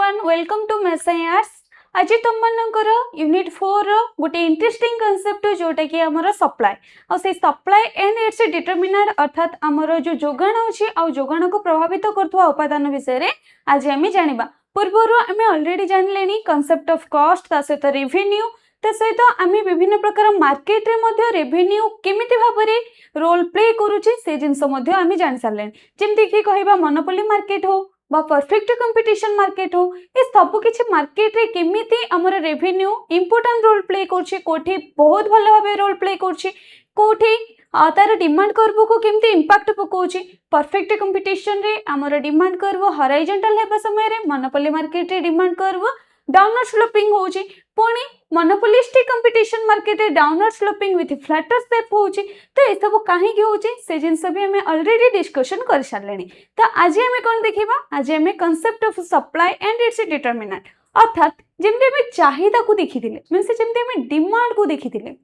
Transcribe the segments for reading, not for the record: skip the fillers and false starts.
Everyone welcome to मेसायार्स। आज तुम मानकर यूनिट 4 गोटे इंटरेस्टिंग कांसेप्ट जोटा कि आमर सप्लाई और से सप्लाई एंड इट्स डिटरमिनेंट अर्थात आमर जो जोगाण अच्छी आ जोगाण को प्रभावित करथुवा उपादान विषय रे आज आम जानिबा। पूर्वर आम ऑलरेडी जानले कांसेप्ट ऑफ कॉस्ट ता सहित रेवेन्यू ता सहित आम विभिन्न प्रकार मार्केट रे मध्य रेवेन्यू केमिति भाबरे रोल प्ले करूची से जिंस मध्य आम जानि सारले। जेमति कि कहबा मोनोपोली मार्केट हो बा परफेक्ट कंपटीशन मार्केट हो ये सब किसी मार्केट रे केमिति हमर रेवेन्यू इंपोर्टेंट रोल प्ले करछि कोठी बहुत भलो भाबे रोल प्ले करछि कोठी तार डिमांड कर्व को केमिति इंपैक्ट पकोछि। परफेक्ट कंपटीशन रे हमर डिमांड कर्व हॉरिजॉन्टल हेबा समय रे मोनोपोली मार्केट रे डिमांड कर्व डाउनवर्ड स्लोपिंग होछि पुणी मोनोपोलिस्टिक कंपटीशन मार्केट रे downward sloping with flatter step होछि। तो ए सब काहे कि होछि से जिंस भी हमें ऑलरेडी डिस्कशन कर सारलेनी। तो आज हमें कोन देखिबा आज हमें concept of supply and it's determinant अर्थात जेमते हमें चाहिदा को देखिथिले मींस जेमते हमें डिमांड को देखिथिले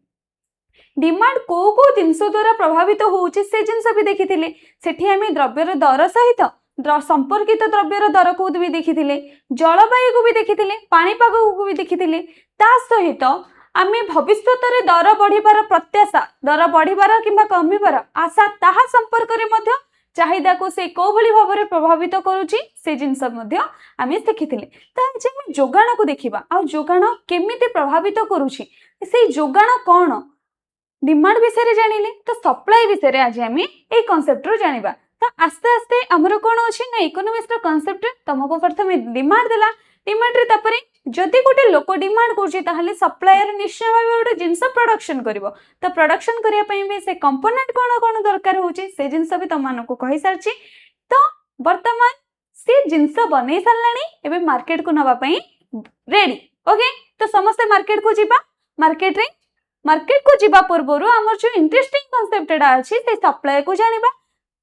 डिमांड को जिनस द्वारा प्रभावित होउछि से जिनस भी देखिथिले सेठी हमें द्रव्यर दर सहित संपर्कित द्रव्यर दर को भी देखिथिले जलवायु को भी देखिथिले पाणीपाग को भी देखिथिले ता सहित आमे भविष्यत रे दर बढ़िबार प्रत्याशा दर बढ़िबार किंबा कमिबार आशा ताहा संपर्क रे मध्य चाहिदा को से को भली भाव रे प्रभावित करूची से जिंस मध्य आमे देखिथिले। ता जे हम जोगाण को देखिबा आ जोगाण केमिति प्रभावित करूची से जोगाण कोन डिमांड विषय रे जानिले तो सप्लाई विषय रे आज आमे ए कांसेप्ट रो जानिबा। तो आस्ते आस्ते आमर कौन अच्छी ना इकोनॉमिक्स कांसेप्ट तुमको प्रथम डिमांड देला डिमांड रे तापरे जदि गोटे लोक डिमांड करछि ताहले सप्लायर निश्चय भाव गोटे जिंस प्रोडक्शन करिवो। तो प्रोडक्शन करिया पई भी से कंपोनेंट कोन कोन दरकार होछि से जिंस भी तुमको कहि सारछि। तो वर्तमान से जिंस बनै सारलानी एबे मार्केट को नवा पई रेडी ओके। तो समस्त मार्केट को जीबा मार्केट को जीबा पूर्वरु हमर जो इंटरेस्टिंग कांसेप्ट एडा अछि से सप्लाई को जानिबा।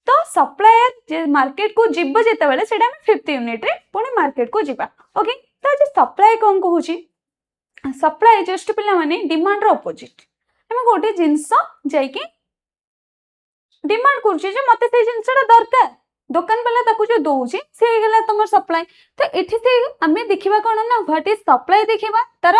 तो सप्लायर जे मार्केट को जीव जेते बेले सेटा हम 5th यूनिट रे पुणी मार्केट को जीवा ओके। तो जे सप्लाई कोन कहूची सप्लाई जस्ट पिला माने डिमांड रो अपोजिट हम गोटे जिंस जाई के डिमांड करछि जे मते से जिंसटा दरकार दुकान वाला ताकू जो दोउची से गेला तमर सप्लाई। तो एठी से हमें देखिबा कोन ना व्हाट इज सप्लाई देखिबा तार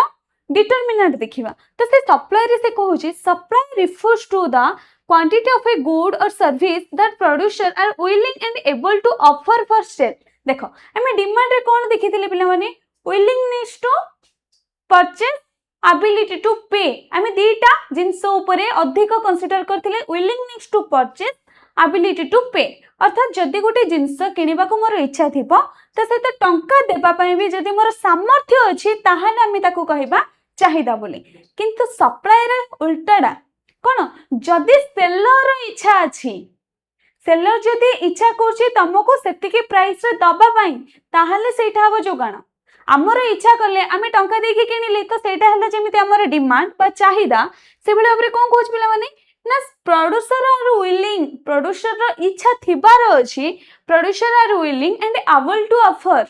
डिटरमिनेंट देखिबा। तो से सप्लाई रे से कहूची supply refers to the quantity of a good or service that producer are willing and able to offer for sale। देखो हमें डिमांड रे कोन देखिथिले पिला माने willingness to purchase ability to pay हमें दीटा जिंस ऊपर अधिक कंसीडर करथिले willingness to purchase ability to pay अर्थात जदि गोटे जिंस किनिबा को मोर इच्छा थिबो त से तो टंका देबा पई भी जदि मोर सामर्थ्य अछि ताहाले हमें ताको कहिबा चाहिदा बोली। किंतु सप्लाई रे उल्टाडा कौन जदि सेलर इच्छा अच्छी सेलर जदि इच्छा करछि तुमको सेतिके प्राइस रे दबा पई ताहाले सेटा हबो जोगाण। हमर इच्छा करले आमे टंका देके किनिले तो सेटा हला जेमिति हमर डिमांड बा चाहिदा से बेले हमरे कोन कहछ पिला माने ना प्रोड्यूसर आर विलिंग प्रोड्यूसर रो इच्छा थिबार अछि producer are willing and able to offer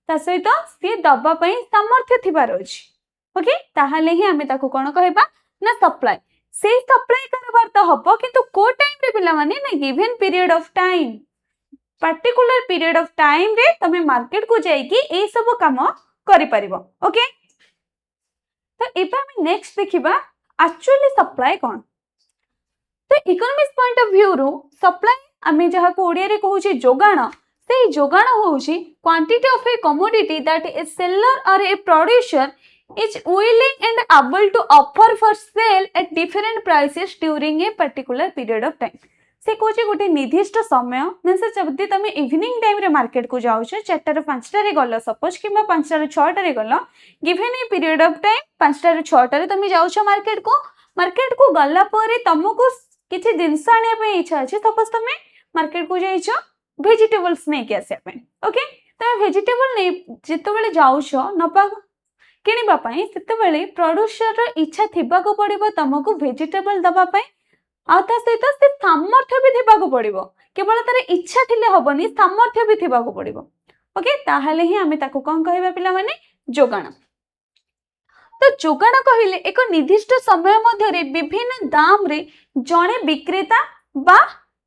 ता सहित से दबा पई सामर्थ्य थिबार अछि ओके। ताहाले ही आमे ताको कोन कहबा ना सप्लाई से सप्लाई करबार तो हबो किंतु को टाइम रे पिला माने ना given period of time particular period of time रे तमे मार्केट को जाई कि ए सब काम करि परिबो ओके। तो एबा हम नेक्स्ट देखिबा एक्चुअली सप्लाई कोन। तो इकोनॉमिक्स पॉइंट ऑफ व्यू रो सप्लाई हमें जहा को ओडिया रे कहूची जोगाण से जोगाण होउची quantity of a commodity that a seller or a producer is willing and able to offer for sale at different prices during a particular period of time। से कोचे गोटे निर्दिष्ट समय मींस जदि तुम इवनिंग टाइम रे मार्केट को जाउछ 4 ରୁ 5 रे गलो सपोज किबा 5 ରୁ 6 रे गलो given a period of time 5 ରୁ 6 रे तुम जाउछ मार्केट को गला परे तुमको किछि जिंस आने पे इच्छा अछि सपोज तुम मार्केट को जाइछ वेजिटेबल्स नै के आसे पे ओके। तो वेजिटेबल नै जेतो बेले जाउछ नपा किनिबा पई सेते बेले प्रोड्यूसर रो इच्छा थिबा को पड़िबो तुमको वेजिटेबल दबा पई आता सहित से सामर्थ्य भी थिबा को पड़िबो केवल तार इच्छा थिले हबनी सामर्थ्य भी थिबा को पड़िबो ओके। ताहाले ही हमें ताको कोन कहबा पिला माने जोगाण। तो जोगाण कहिले एक निर्दिष्ट समय मध्य रे विभिन्न दाम रे जणे विक्रेता बा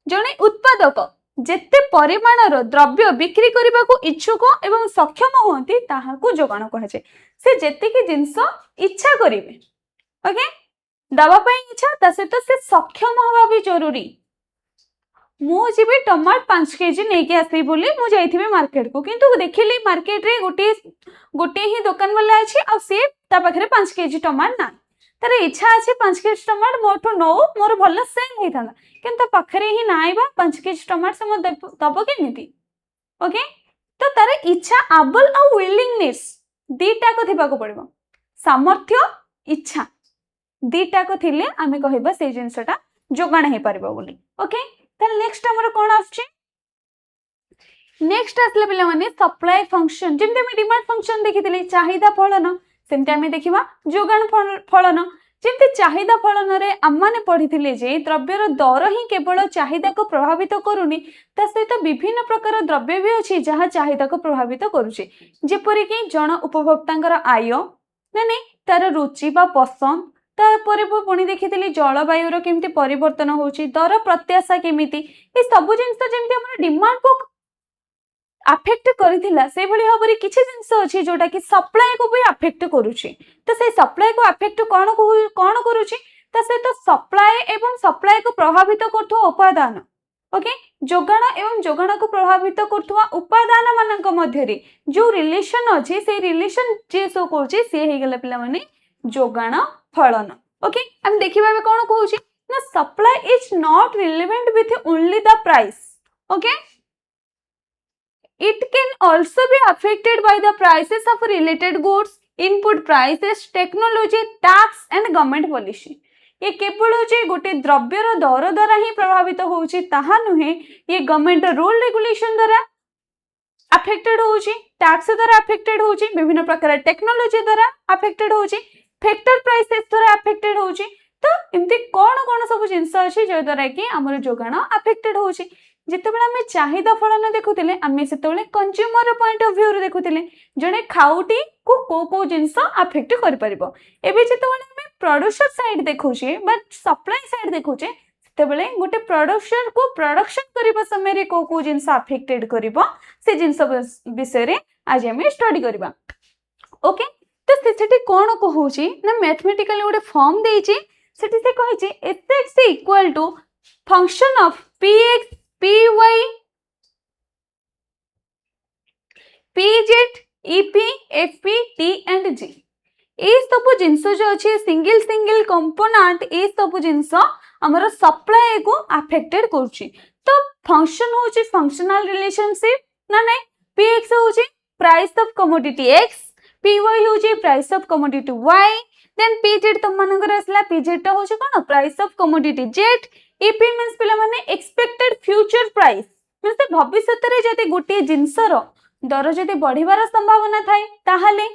जणे उत्पादक ଯେତେ ପରିମାଣର ଦ୍ରବ୍ୟ ବିକ୍ରି କରିବାକୁ ଇଚ୍ଛୁକ ଏବଂ ସକ୍ଷମ ହୁଅନ୍ତି ତାହାକୁ ଯୋଗାଣ କୁହାଯାଏ। ସେ ଯେତିକି ଜିନିଷ इच्छा करिवे ओके दवा ପାଇଁ ଇଚ୍ଛା ତା ସହିତ ସେ ସକ୍ଷମ ହବା ବି ଜରୁରୀ। ମୁଁ ଯିବି ଟମାଟ 5 केजी ନେଇକି ଆସିବି ବୋଲି ମୁଁ ଯାଇଥିବି मार्केट को किंतु देखिली मार्केट रे गोटे ही दुकान वाला अच्छी और सी ता पाखरे 5 केजी टमाट ना तार इच्छा अच्छे 5 केजी टमाट मोठो नौ मोर भल सेल होता किंतु पाखरे ही नाइबा 5 केजी टमाट से दब केमिति ओके तो तार इच्छा आबल और विलिंगनेस दीटा को थिबा को पड़िबो सामर्थ्य इच्छा दीटा को थिले आमे कहबा से जिंसटा जोगाण हे परबो बोली ओके ताल नेक्स्ट हमर कोन आछी नेक्स्ट आसले पिला माने सप्लाई फंक्शन जेमते हम डिमांड फंक्शन देखिथिले चाहिदा फलन सेमते हमें देखिबा जोगाण फलन जेमते चाहिदा फलन रे आमाने पढिथिले जे द्रव्यर दर ही केवल चाहिदा को प्रभावित करूनी ता सहित विभिन्न प्रकार द्रव्य भी अछि जहा चाहिदा को प्रभावित करूची जेपरि कि जन उपभोक्तांकर आय ने तार रुचि बा पसंद तापर पुणी देखिथिली जलवायुर केमती परिवर्तन होची दर प्रत्याशा केमिति ए सब जिंस जेमती हमर डिमांड को अफेक्ट करिथिला से भली भाबरे किछि जिंस अछि जोटा कि सप्लाई को भी अफेक्ट करूची तो से सप्लाई को अफेक्ट कोन करूची ता से तो सप्लाई एवं सप्लाई को प्रभावित करथो उपादान ओके जोगाण एवं जोगाण को प्रभावित करथुवा उपादान मानक मध्य रे जो रिलेशन अछि से रिलेशन जे सो कोची से हे गेला पिला माने जोगाण फलन ओके हम देखिबा बे कोन कहूची ना supply is not relevant with only the price okay it can also be affected by the prices of related goods input prices technology tax and government policy ये केवल जे गोटे द्रव्यर दर द्वारा ही प्रभावित होउची ताहा नुहे ये गवर्नमेंट रूल रेगुलेशन द्वारा अफेक्टेड होउची टैक्स द्वारा अफेक्टेड होउची विभिन्न प्रकार टेक्नोलॉजी द्वारा अफेक्टेड होउची फैक्टर प्राइसेस द्वारा अफेक्टेड होउची तो एमती कोन कोन सब जिंस अछि जे द्वारा कि हमर जोगाण अफेक्टेड होउची जितेबाला आम चाहिदा फलन देखुले आम से कंज्यूमर पॉइंट ऑफ व्यू देखुले जड़े खाउटी को जिनस अफेक्ट कर पारिबो एबे जितेबाला आम प्रोड्यूसर साइड देखुचे बट सप्लाई साइड देखुचे सेतेबेले गोटे प्रोड्यूसर को प्रोडक्शन करबा समय रे को जिनस अफेक्टेड करिवो से जिनस विषय रे आज आम स्टडी करबा ओके तो सेठी कोन कहूची ना मैथमेटिकली गोटे फॉर्म देइची सेठी से कहिची fx equal to function of px py pz ep fp t and g ए सब जिनस जो अच्छे सिंगल सिंगल कंपोनेंट ए सब जिनस हमर सप्लाई को अफेक्टेड करूची तो फंक्शन होची फंक्शनल रिलेशनशिप ना नहीं px होची price of commodity x py होची price of commodity y then pz तुम मानकर असला pz टा होची कोन price of commodity z ep means पिला माने एक्सपेक्टेड फ्यूचर प्राइस मींस भविष्य रे जदि गोटे जिंसर दर जदि बढ़िबार संभावना थाए ताहाले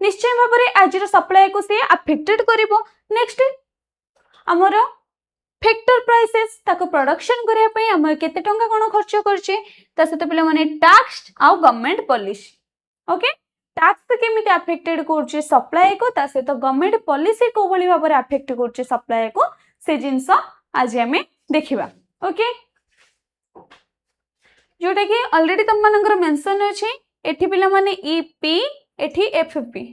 निश्चय भाबरे आजिर सप्लाई को से अफेक्टेड करिवो नेक्स्ट हमर फैक्टर प्राइसेस ताको प्रोडक्शन करिया पई हम केते टंका कोन खर्च करचे ता सते पिला माने टैक्स आ गवर्नमेंट पॉलिसी ओके टैक्स केमिति अफेक्टेड करचे सप्लाई को ता से तो गवर्नमेंट पॉलिसी को भली भाबरे अफेक्ट करचे सप्लाई को से जिंस आज हमें देखिबा ओके जोटा कि ऑलरेडी तुम मानकर मेंशन अछि एठी पिला माने ईपी एठी एफपी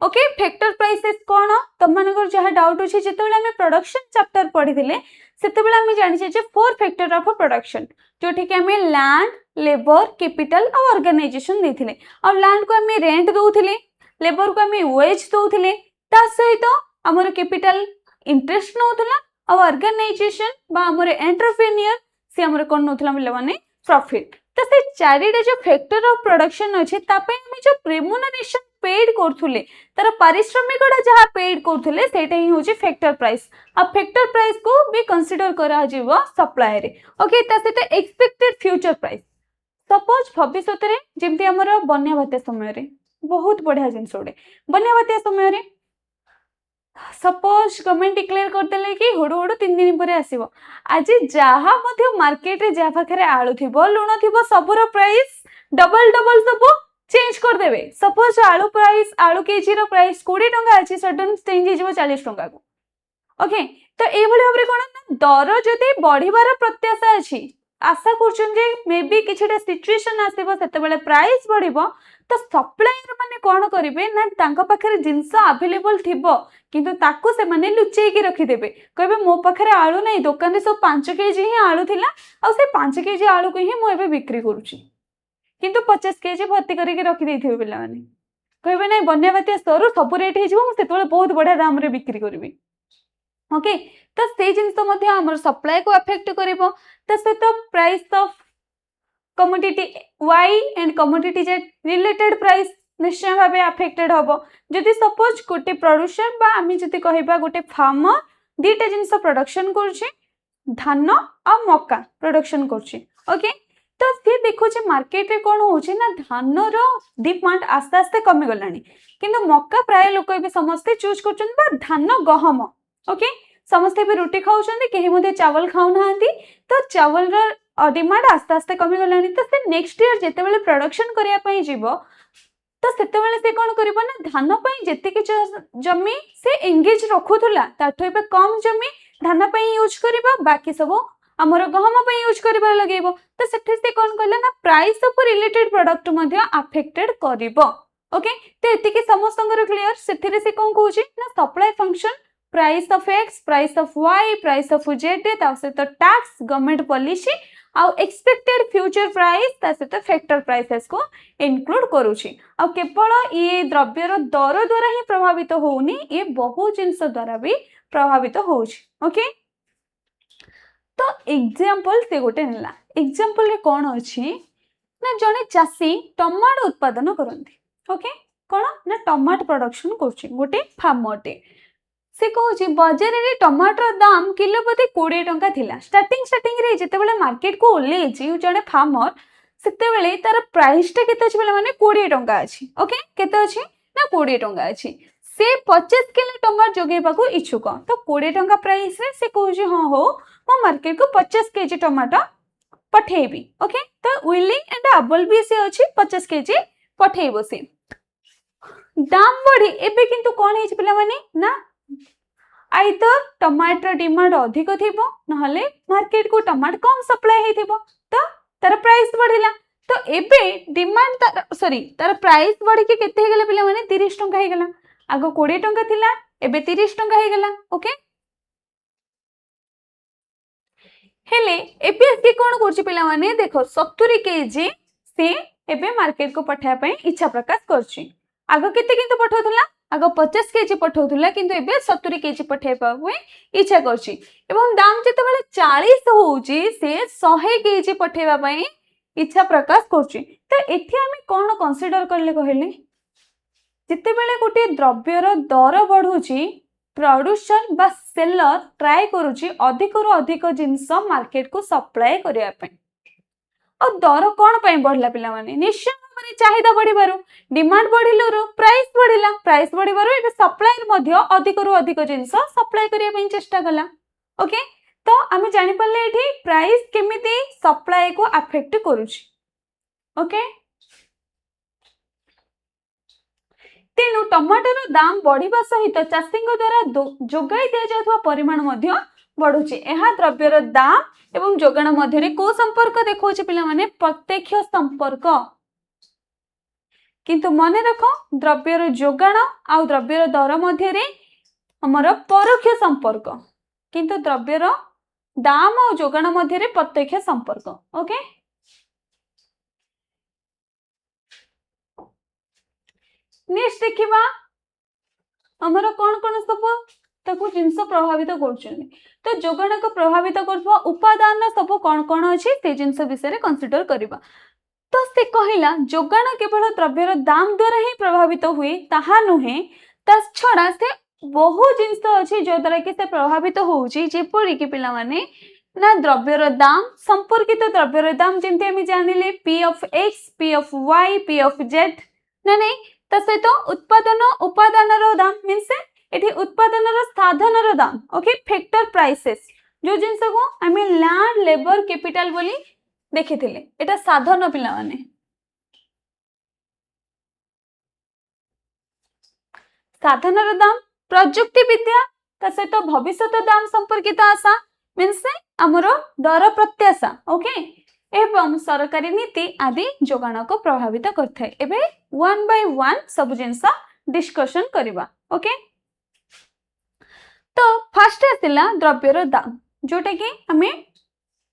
ओके फैक्टर प्राइसेस कोन तुम मानकर जहा डाउट अछि जेतेबेला हमें प्रोडक्शन चैप्टर पढिथिले सेतेबेला हमें जानि छै जे फोर फैक्टर ऑफ प्रोडक्शन जोठी कि हमें लैंड लेबर कैपिटल और ऑर्गेनाइजेशन देथिले और लैंड को हमें रेंट दोथिले लेबर को हमें वेज दोथिले ता सहित हमर कैपिटल इंटरेस्ट नोथला और ऑर्गेनाइजेशन बा हमर एंटरप्रेन्योर से हमर कोन नोथला मिले माने प्रॉफिट तो से चारिटा जो फैक्टर ऑफ प्रोडक्शन अछि तापे हम जो रेम्युनरेशन पेड करथुले तार पारिश्रमिकटा जहा पेड करथुले सेटा ही होची फैक्टर प्राइस अब फैक्टर प्राइस को भी कंसीडर करा जीवो सप्लाई रे ओके ता सेटा एक्सपेक्टेड फ्यूचर प्राइस सपोज भविष्य रे जेमति हमर बन्या बात्या समय रे बहुत बढ़िया जिंस ओडे बन्या बात्या समय रे सपोज गवर्नमेंट डिक्लेयर करदेले कि हुडु हुडु 3 दिन पर आसीबो आज जहा मध्य मार्केट रे जा पाखरे आळु थिबो लुण थिबो सबरो प्राइस डबल डबल सब चेंज कर देबे सपोज आळु प्राइस आळु केजी रो प्राइस 20 टंका अछि सडन चेंज हिजबो 40 टंका को ओके तो ए भली भाबरे कोन दर जदि बढ़िबार प्रत्याशा अछि आशा करछन जे मे बी किछटा सिचुएशन आसीबो सेतेबेले प्राइस बढ़िबो तो सप्लायर माने कोन करिवे ना तांका पाखरे जिंस अवेलेबल थिबो किंतु ताकू से माने लुचेई के रखि देबे कहबे मो पाखरे आलू नै दुकान रे सब 5 केजी ही आलू थिला आ से 5 केजी आलू को ही मो एबे बिक्री करूची किंतु 50 केजी भर्ती करके रखि देथिबे पिला माने कहबे नै बन्या बात्या सरू सब रेट हे जिवो मु सेतेबेले बहुत बढ़िया दाम रे बिक्री करबी ओके तो से जिंस मध्य हमर सप्लाई को अफेक्ट करिवो त से तो price of commodity Y and commodity जे रिलेटेड प्राइस निश्चय भावे अफेक्टेड हबो जदि सपोज गोटे प्रोड्यूसर बा आमी जदि कहिबा गोटे फार्मर दीटा जिंस प्रोडक्शन करछि धान आ मक्का प्रोडक्शन करछि ओके तो सी देखो जे मार्केट रे कोन होछि ना धान रो डिमांड आस्ते आस्ते कमी गलानी किंतु मक्का प्राय लोक एबे समस्त चूज करछन बा धान गहम ओके समस्त भी रोटी खाउछन केही मध्ये चावल खाउ नाहंती तो चावल रो डिमांड आस्ते आस्ते कमी गलानी तो से नेक्स्ट ईयर जेते बेले प्रोडक्शन करिया पई जीवो तो सेते बेले से कोन करिवो ना धान पई जेते कि जमी से एंगेज रखुथुला ताठो एबे कम जमी धान पई यूज करिवो बाकी सब हमर गहम पई यूज करिबा लगेबो तो सेठे से कोन कहला ना प्राइस ऑफ रिलेटेड प्रोडक्ट मध्ये अफेक्टेड करिवो ओके तो एतिके समस्तंगर क्लियर सेथिरे से कोन कहूची ना supply function price of X price of Y price of Z ता सहित टैक्स गवर्नमेंट पॉलिसी आउ एक्सपेक्टेड फ्यूचर प्राइस ता सहित फैक्टर प्राइसेस को इंक्लूड करूची आ केवल ये द्रव्यर दर द्वारा ही प्रभावित होउनी ये बहु जिंस द्वारा भी प्रभावित होउची ओके तो एग्जांपल से गोटे नेला एग्जांपल रे कोन अछि ना जने चासी टमाटो उत्पादन करंती ओके कोन ना टमाटो प्रोडक्शन करछि गोटे फार्मरटे से कहूँ बजार में टमाटर दाम किलो प्रति 20 टंका थिला स्टार्टिंग रे जेते बेले मार्केट को ओले जने फार्मर सेते बेले तार प्राइस टा केते अछि माने 20 टंका अछि ओके केते अछि ना 20 टंका अछि से 50 किलो टमाटर जोगेबा को इच्छुक तो 20 टंका प्राइस रे से कहूँ हां हो मो मार्केट को 50 केजी टमाटर पठेबी ओके तो विलिंग एंड एबल भी से अछि 50 केजी पठेबो से दाम बढ़ी एबे किंतु कोन हे पिला माने ना आइदर टमाटर डिमांड अधिक थिबो नहले मार्केट को टमाटर कम सप्लाई हेथिबो तो तार प्राइस बढ़िला तो एबे डिमांड तार सॉरी तार प्राइस बढ़ी के केते हे गेला पिला माने 30 टंका हे गेला आगो 20 टंका थिला एबे 30 टंका हे गेला ओके हेले एबे से कोन करछि पिला माने देखो 70 केजी से एबे मार्केट को पठाया पई इच्छा प्रकाश करछि आगो केते किंतु पठौथला आगो 50 केजी पठौथला किंतु एबे 70 केजी पठेबा हुए इच्छा करछि एवं दाम जते बेले 40 होउची से 100 केजी पठेबा पई इच्छा प्रकाश करछि तो एथि हमें कोन कंसीडर करले कहले जते बेले गोटे द्रव्यर दर बढ़ुची प्रोड्यूसर बा सेलर ट्राई करूची अधिक रु अधिक जिंस मार्केट को सप्लाई करिया पई और दर कोन पई बढ़ला पिला माने निश्चय भाबरे चाहिदा बढ़िबारु डिमांड बढ़िलुरु प्राइस बढ़िबारु एबे सप्लायर मध्ये अधिक रु अधिक जिंस सप्लाई करिया पई चेष्टा कला ओके तो आमे जानि पल्ले एठी प्राइस केमिति सप्लाई को अफेक्ट करूची ओके तेनु टमाटर दाम बढ़िबा सहित चाषीଙ୍କ द्वारा जोगाई दिया जाथवा परिमाण मध्ये बढ़ुची एहा द्रव्यर दाम एवं जोगाण मध्यरे को संपर्क देखौची पिला माने प्रत्यक्ष संपर्क किंतु मने रखो द्रव्यर जोगाण आ द्रव्यर दर मध्यरे हमर परोक्ष संपर्क किंतु द्रव्यर दाम और जोगाण मध्यरे प्रत्यक्ष संपर्क ओके नेक्स्ट देखिबा हमर कोन सब ताकू जिंस प्रभावित करछन तो जोगाण को प्रभावित करथवा उपादान सब कोन अछि ते जिंस विषय रे कंसीडर करिबा तो से कहिला जोगाण केवल द्रव्यर दाम द्वारा ही प्रभावित हुए ताहा नुहे ता छडा से बहु जिंस अछि जो द्वारा कि से प्रभावित होउची जेपरि कि पिला माने ना द्रव्यर दाम संपर्कित द्रव्यर दाम जेंते हम जानिले P of X P of Y P of Z ना नहीं ता सहित उत्पादन उपादान रो दाम मींस एठी उत्पादन रो साधन रो दाम ओके फैक्टर प्राइसेस जो जिंस को हमें लैंड लेबर कैपिटल बोली देखिथिले एटा साधन पिला माने साधन रो दाम प्रजुक्ति विद्या ता सहित भविष्यत दाम संपर्कित आशा मीन्स आमर दर प्रत्याशा ओके एवं सरकारी नीति आदि जोगाण को प्रभावित करथाय। एबे वन बाय वन सब जिनस डिस्कशन करबा ओके। तो फर्स्ट आसिला द्रव्यर दाम जोटा कि हमें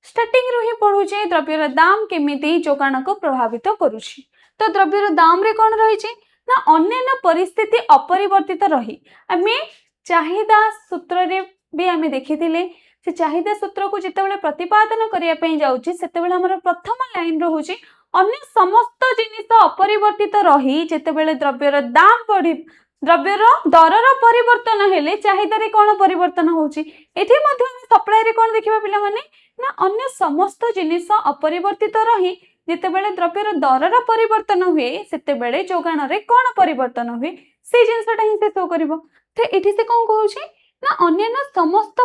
स्टार्टिंग रू ही पढ़ुचे द्रव्यर दाम केमिति जोगाण को प्रभावित करुछि। तो द्रव्यर दाम रे कोन रहिछि ना अन्य परिस्थिति अपरिवर्तित रही आमे चाहिदा सूत्र रे भी आमे देखिथिले से चाहिदा सूत्र को जितेबाला प्रतिपादन करने जाऊँगी से प्रथम लाइन रोचे अन्य समस्त जिनिस अपरिवर्तित रही जितेबाला द्रव्यर दाम बढ़ी द्रव्यर दरर परिवर्तन हेले चाहिदारे कौन परिवर्तन होची एठी मध्ये सप्लाई रे कौन देखिबा पिला माने ना अन्य समस्त जिनिस अपरिवर्तित रही जितेबाला द्रव्यर दरर परिवर्तन हुए सेतेबेले जोगाण रे कौन परिवर्तन हुए से जिनसटा ही से शो करिवो। तो एठी से कौन कहूची ना अन्य समस्त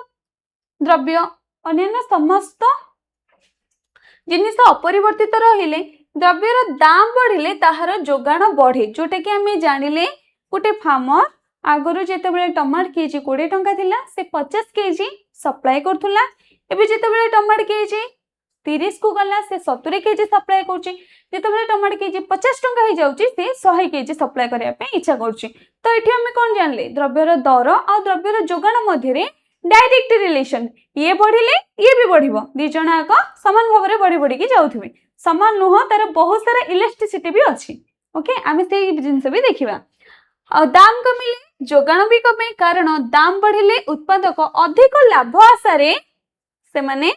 द्रव्य अन्य समस्त जिनिस अपरिवर्तित रहिले द्रव्यर दाम बढ़िले ताहार जोगाण बढ़े जोटा कि आमे जानिले गोटे फार्मर आगरो जेतेबेले टमाटर केजी 20 टंका थिला से 50 केजी सप्लाई करथुला एबे जेतेबेले टमाटर केजी 30 को गला से 70 केजी सप्लाई करछि जेतेबेले टमाटर केजी 50 टंका हो जाउछि से 100 केजी सप्लाई करिया पे इच्छा करछि। तो एठी हमें कोन जानले द्रव्यर दर आ द्रव्यर जोगाण मध्य रे डायरेक्ट रिलेशन ये बढ़िले ये भी बढ़िबो दी जणा का समान भाव रे बढ़ी बढ़ी के जाउथिबे समान नुह तार बहुत सारा इलास्टिसिटी भी अछि ओके आमे से जिंस भी देखिबा। दाम कमिले जोगाण भी कमे कारण दाम बढ़िले उत्पादक अधिक लाभ आशा रे से माने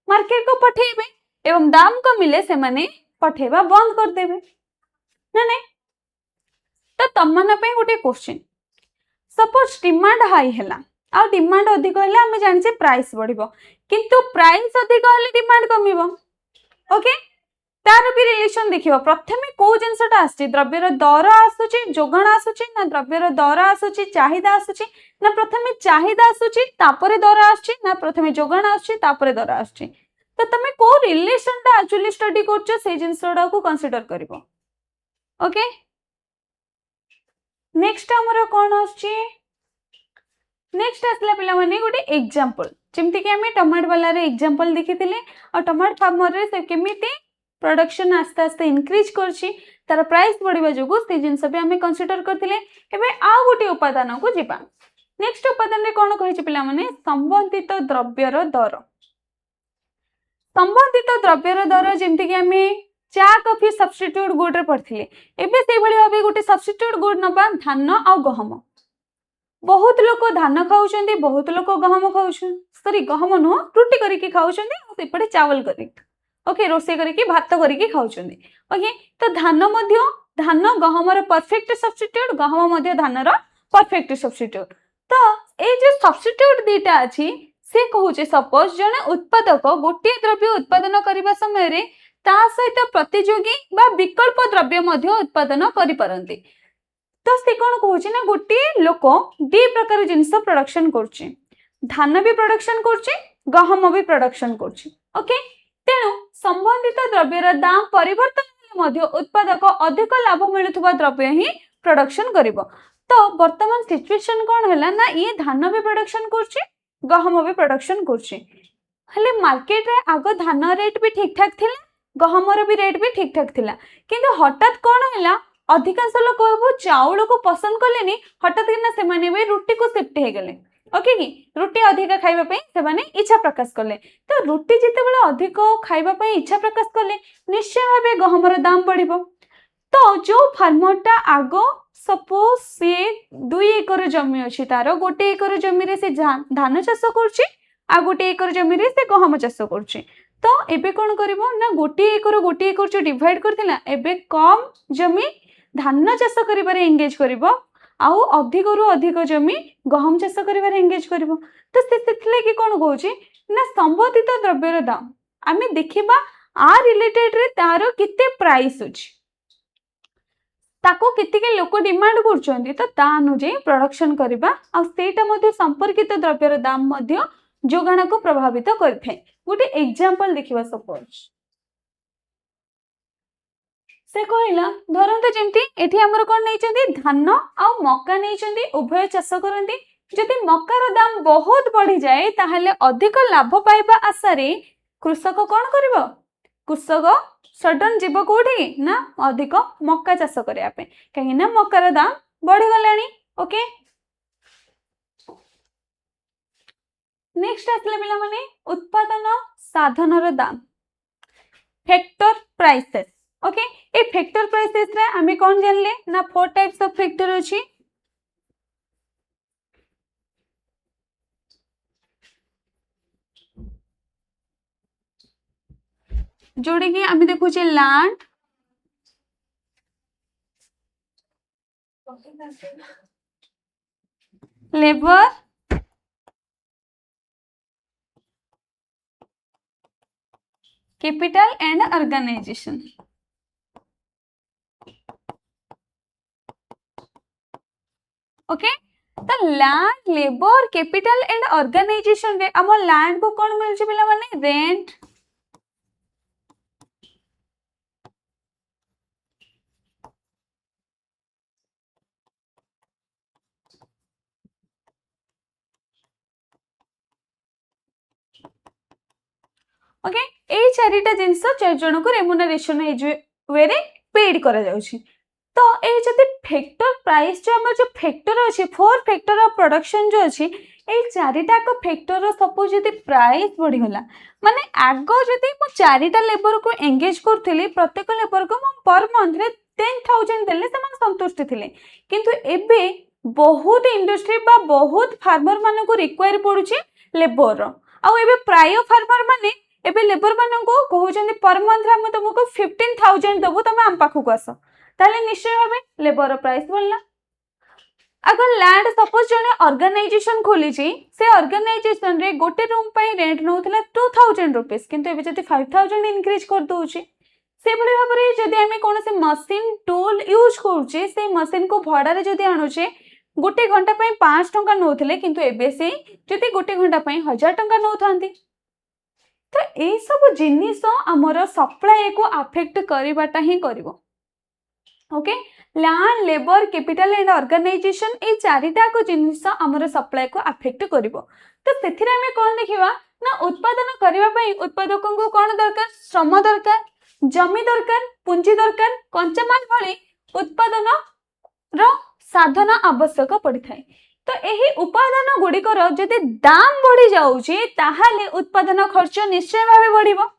मार्केट को पठेबे एवं दाम कमिले से माने पठेबा बंद कर देबे ना नहीं। तो तमन पे गोटे क्वेश्चन सपोज डिमांड हाई हैला आ डिमांड अधिक हेले आमे जानि जे प्राइस बढ़िबो किंतु प्राइस अधिक हेले डिमांड कमिबो ओके तार भी रिलेशन देखिबो प्रथमे को जिंसटा आछि द्रव्यर दर आसुची जोगाण आसुची ना द्रव्यर दर आसुची चाहिदा आसुची ना प्रथमे चाहिदा आसुची तापरे दर आसुची ना प्रथमे जोगाण आसुची तापरे दर आसुची। तो तमे को रिलेशन टा एक्चुअली स्टडी करछो से जिंसटा को कंसीडर करिवो ओके। नेक्स्ट हमर कोन आसुची नेक्स्ट आसला पिला माने गोटे एग्जांपल जेमति कि हमें टमाटर वाला रे एग्जांपल देखिथिले और टमाटर फार्मर रे से केमिति प्रोडक्शन आस्ते आस्ते इंक्रीज करछि तार प्राइस बढ़िबा जोगु से जिंस भी हमें कंसीडर करथिले। एबे आ गोटे उपादान को जिबा नेक्स्ट उपादान रे कोन कहि छि पिला माने संबंधित द्रव्यर दर जेमति कि हमें चा कॉफी सब्स्टिट्यूट गुड रे पढ़थिले एबे से भली भाबे गोटे सब्स्टिट्यूट गुड नबा धान आ गहम बहुत लोक धान खाउछन्ती बहुत लोक गहम खाउछन सॉरी गहम नो रोटी करिके खाउछन्ती आ सेपटे चावल करिक ओके रोसे करिके भात करिके खाउछन्ती ओके। तो धान मध्य धान गहमर परफेक्ट सब्स्टिट्यूट गहम मध्य धानर परफेक्ट सब्स्टिट्यूट। तो ए जे सब्स्टिट्यूट दीटा अछि से कहूचे सपोज जने उत्पादक गोटे द्रव्य उत्पादन करबा समय रे ता सहित प्रतियोगी बा विकल्प द्रव्य मध्य उत्पादन करि परंती। तो से कोन कहूचे ना गोटे लोक दी प्रकार जिंस प्रोडक्शन करछि धान भी प्रोडक्शन करछि गहम भी प्रोडक्शन करछि ओके। तेणु संबंधित द्रव्यर दाम परिवर्तन मध्य उत्पादक अधिक लाभ मिलुथबा द्रव्य ही प्रोडक्शन करिवो। तो वर्तमान सिचुएशन कोन हैला ना ये धान भी प्रोडक्शन करछि गहम भी प्रोडक्शन करछि हले मार्केट रे आगो धान रेट भी ठीक ठाक थिला गहमर भी रेट भी ठीक ठाक थिला किंतु हठात कोन हैला अधिकांश लोक कहबो चाउल को पसंद कलेनी हठात कि ना से माने भी रुटी को शिफ्ट हे गेले ओके कि रुटी अधिक खाइबा पई से माने इच्छा प्रकाश कले। तो रुटी जिते बेले अधिक खाइबा पई इच्छा प्रकाश कले निश्चय भाबे गहमर दाम बढ़िबो। तो जो फार्मरटा आगो सपोज से 2 एकर जमी अछि तार गोटे एकर जमी रे से धान चाष करछि आ गोटे एकर जमी रे से गहम चाष करछि। तो एबे कोन करिवो ना गोटे एकर जो डिवाइड करथिला एबे कम जमी धान चाष करिबारे एंगेज करिवो आउ अधिक रु अधिक जमी गहम चाष करिबारे एंगेज करिवो। तो सेथिले कि कोन कहूची ना संबंधित द्रव्यर दाम आमे देखिबा आ रिलेटेड रे तारो किते प्राइस अछि ताको कितिके लोक डिमांड करछन्ती तो ता अनुजे प्रोडक्शन करिबा आ सेटा मध्ये संपर्कित द्रव्यर दाम मध्ये जोगाण को प्रभावित करथै। गोटे एग्जांपल देखिबा सपोज से कहला धरंतु जेमती एठी हमर कोन नै चंदी धान आ मक्का नै चंदी उभय चाष करंती जदि मकार दाम बहुत बढ़ी जाए ताहले अधिक लाभ पाइबा आशा रे कृषक कौन करिवो कृषक सडन जीव कोठी ना अधिक मक्का चाष करया पे कहीं ना मकार दाम बढ़ी गलानी ओके नेक्स्ट आसले पिला माने उत्पादन साधनर दाम फैक्टर प्राइसेस ओके ए फैक्टर प्राइसेस रे आमे कोन जानले ना फोर टाइप्स ऑफ फैक्टर अछि जोड़े कि आमे देखुचे land labour capital and organisation okay तो land labour capital and organisation रे हम लैंड को कोन मिल छी पिला माने रेंट ओके ए चारिटा जिंस चार जन को रेम्युनरेशन वे रे पेड करा जाउछि तो ए जति फैक्टर प्राइस जो हमर जो फैक्टर अछि फोर फैक्टर ऑफ प्रोडक्शन जो अछि ए चारिटा को फैक्टर सपोज जति प्राइस बढ़ी होला माने आगो जति मु चारिटा लेबर को एंगेज करथिली प्रत्येक लेबर को मु पर मंथ रे 10,000 देले समान संतुष्ट थिले किंतु एबे बहुत इंडस्ट्री बा बहुत फार्मर माने को रिक्वायर पडुछि लेबर आ एबे प्राय फार्मर माने एबे लेबर मानन को कहउछन पर मंथ हम तुमको 15,000 देबो तमे हम पाखु को आस ताले निश्चय भाबे लेबर प्राइस बढ़ला अगर लैंड सपोज जने ऑर्गेनाइजेशन खोली छी से ऑर्गेनाइजेशन रे गोटे रूम पई रेंट नउथला 2000 रुपीस किंतु एबे जति 5000 इंक्रीज कर दोउची से बडे भाबरे जदि हमें कोन से मशीन टूल यूज करूचे से मशीन को भाड़ा रे जदि आणुचे गोटे घंटा पई 5 टंका नउथले किंतु एबे से जदि गोटे घंटा पई 1000 टंका नउथांती तो ए सब जिनिस हमर सप्लाई को अफेक्ट करबाटा ही करिवो okay land labour capital and organisation ए चारिटा को जिनिस हमर सप्लाई को अफेक्ट करिवो तो सेथिरे हमें कोन देखिबा ना उत्पादन करबा पई उत्पादकन को कोन दरकार श्रम दरकार जमी दरकार पूंजी दरकार कच्चा माल भली उत्पादन रो साधन आवश्यक पड़ी थाए तो यही उपादान गुड़िकर जदि दाम बढ़ी जाऊँगी ताहाले उत्पादन खर्च निश्चय भाव बढ़िबो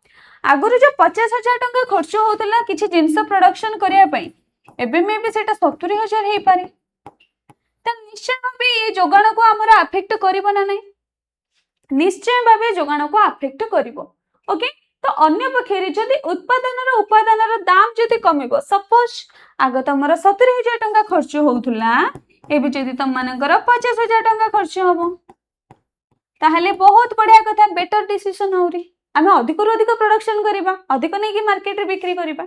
आगुरी जो 50,000 टंका खर्च होतला किछि जिंस प्रोडक्शन करिया पई एबे मे भी सेटा 70,000 हे पारे त निश्चय भाव ये जोगाण को हमरा अफेक्ट करिवो ना नै निश्चय भाव जोगाण को अफेक्ट करिवो ओके तो अन्य पक्षे जदि उपादानर दाम जदि कमिबो सपोज आग तमरा 70,000 टंका खर्च होउथुला एबे जदि तुम मानकर 50,000 टंका खर्च हबो ताहले बहुत बढ़िया कथा बेटर डिसीजन होरी आमे अधिक रु अधिक प्रोडक्शन करिबा अधिक नै कि मार्केट रे बिक्री करिबा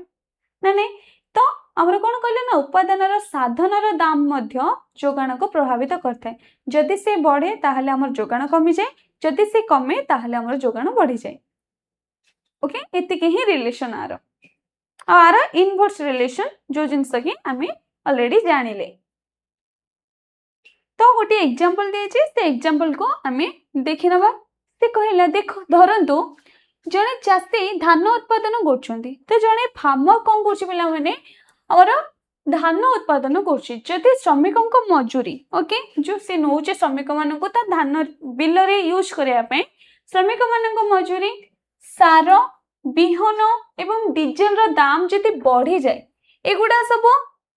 ना नै तो हमर कोन कहले ना उत्पादनर साधनर दाम मध्य जोगाण को प्रभावित करथाय जदि से बढ़े ताहले हमर जोगाण कमी जाय जदि से कमे ताहले हमर जोगाण बढ़ी जाय okay एतिके he relation are inverse relation जो जिंस कि आमे ऑलरेडी जानिले तो गोटे एग्जांपल दिए से एग्जांपल को आमे देखि नबा से कहला देखो धरंतु जने चाषी धान उत्पादन करछंती तो जने फार्मर कोन करछि पिला माने और धान उत्पादन करछि जदि श्रमिकों को मजूरी ओके जो से नौचे श्रमिक मान को ता धान बिल रे यूज करिया पे श्रमिक मान को मजूरी सार बिहन एवं डीजेल रो दाम जदि बढ़ी जाए एगुडा सब